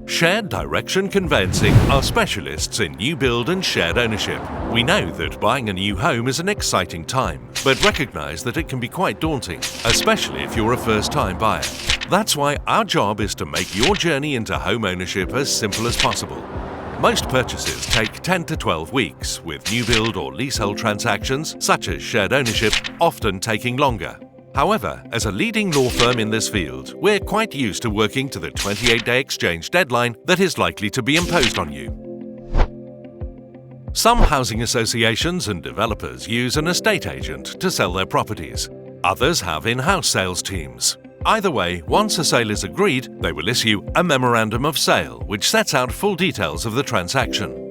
Shared Direction Conveyancing are specialists in new build and shared ownership. We know that buying a new home is an exciting time, but recognise that it can be quite daunting, especially if you're a first-time buyer. That's why our job is to make your journey into home ownership as simple as possible. Most purchases take 10 to 12 weeks, with new build or leasehold transactions, such as shared ownership, often taking longer. However, as a leading law firm in this field, we're quite used to working to the 28-day exchange deadline that is likely to be imposed on you. Some housing associations and developers use an estate agent to sell their properties. Others have in-house sales teams. Either way, once a sale is agreed, they will issue a memorandum of sale, which sets out full details of the transaction.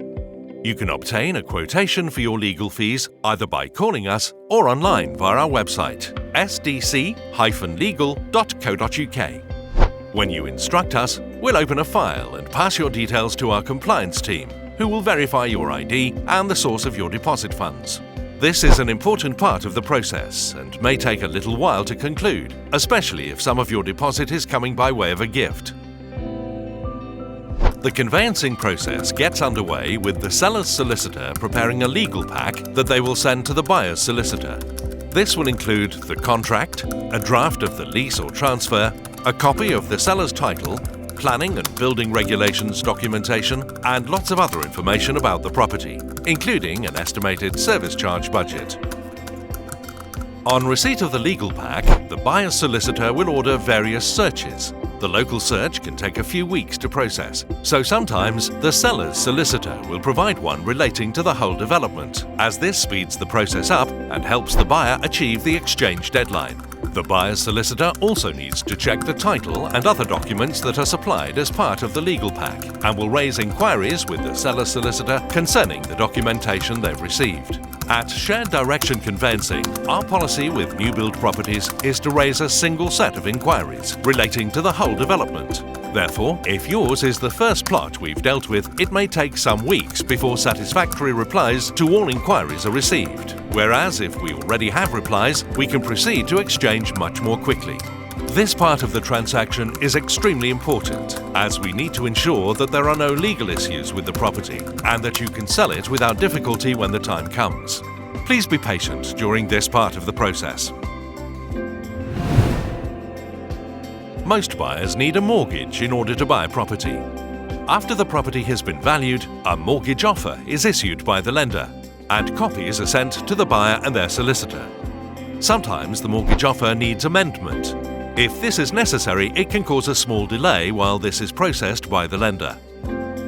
You can obtain a quotation for your legal fees either by calling us or online via our website, sdc-legal.co.uk. When you instruct us, we'll open a file and pass your details to our compliance team, who will verify your ID and the source of your deposit funds. This is an important part of the process and may take a little while to conclude, especially if some of your deposit is coming by way of a gift. The conveyancing process gets underway with the seller's solicitor preparing a legal pack that they will send to the buyer's solicitor. This will include the contract, a draft of the lease or transfer, a copy of the seller's title, planning and building regulations documentation, and lots of other information about the property, including an estimated service charge budget. On receipt of the legal pack, the buyer's solicitor will order various searches. The local search can take a few weeks to process, so sometimes the seller's solicitor will provide one relating to the whole development, as this speeds the process up and helps the buyer achieve the exchange deadline. The buyer's solicitor also needs to check the title and other documents that are supplied as part of the legal pack, and will raise inquiries with the seller's solicitor concerning the documentation they've received. At Shared Direction Conveyancing, our policy with new build properties is to raise a single set of inquiries relating to the whole development. Therefore, if yours is the first plot we've dealt with, it may take some weeks before satisfactory replies to all inquiries are received. Whereas if we already have replies, we can proceed to exchange much more quickly. This part of the transaction is extremely important, as we need to ensure that there are no legal issues with the property and that you can sell it without difficulty when the time comes. Please be patient during this part of the process. Most buyers need a mortgage in order to buy a property. After the property has been valued, a mortgage offer is issued by the lender, and copies are sent to the buyer and their solicitor. Sometimes the mortgage offer needs amendment. If this is necessary, it can cause a small delay while this is processed by the lender.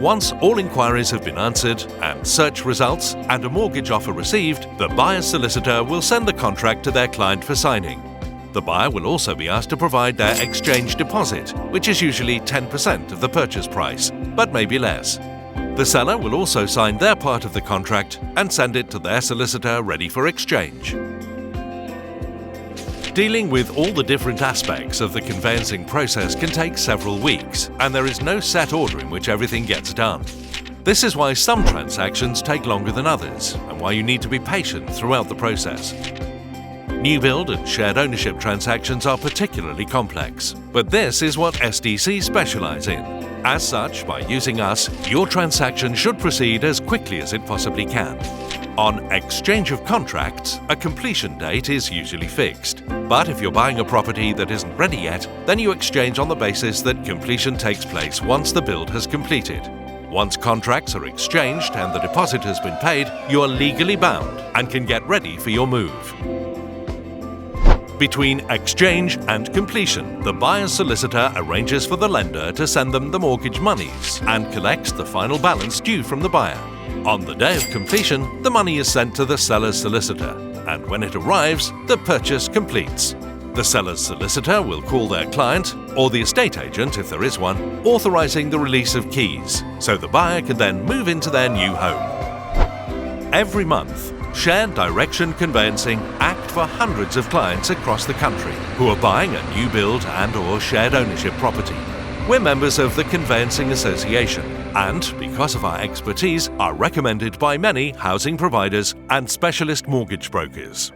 Once all inquiries have been answered and search results and a mortgage offer received, the buyer's solicitor will send the contract to their client for signing. The buyer will also be asked to provide their exchange deposit, which is usually 10% of the purchase price, but maybe less. The seller will also sign their part of the contract and send it to their solicitor ready for exchange. Dealing with all the different aspects of the conveyancing process can take several weeks, and there is no set order in which everything gets done. This is why some transactions take longer than others, and why you need to be patient throughout the process. New build and shared ownership transactions are particularly complex, but this is what SDC specialise in. As such, by using us, your transaction should proceed as quickly as it possibly can. On exchange of contracts, a completion date is usually fixed. But if you're buying a property that isn't ready yet, then you exchange on the basis that completion takes place once the build has completed. Once contracts are exchanged and the deposit has been paid, you are legally bound and can get ready for your move. Between exchange and completion, the buyer's solicitor arranges for the lender to send them the mortgage monies and collects the final balance due from the buyer. On the day of completion, the money is sent to the seller's solicitor, and when it arrives, the purchase completes. The seller's solicitor will call their client, or the estate agent if there is one, authorising the release of keys, so the buyer can then move into their new home. Every month, Shared Direction Conveyancing act for hundreds of clients across the country who are buying a new build and/or shared ownership property. We're members of the Conveyancing Association and, because of our expertise, are recommended by many housing providers and specialist mortgage brokers.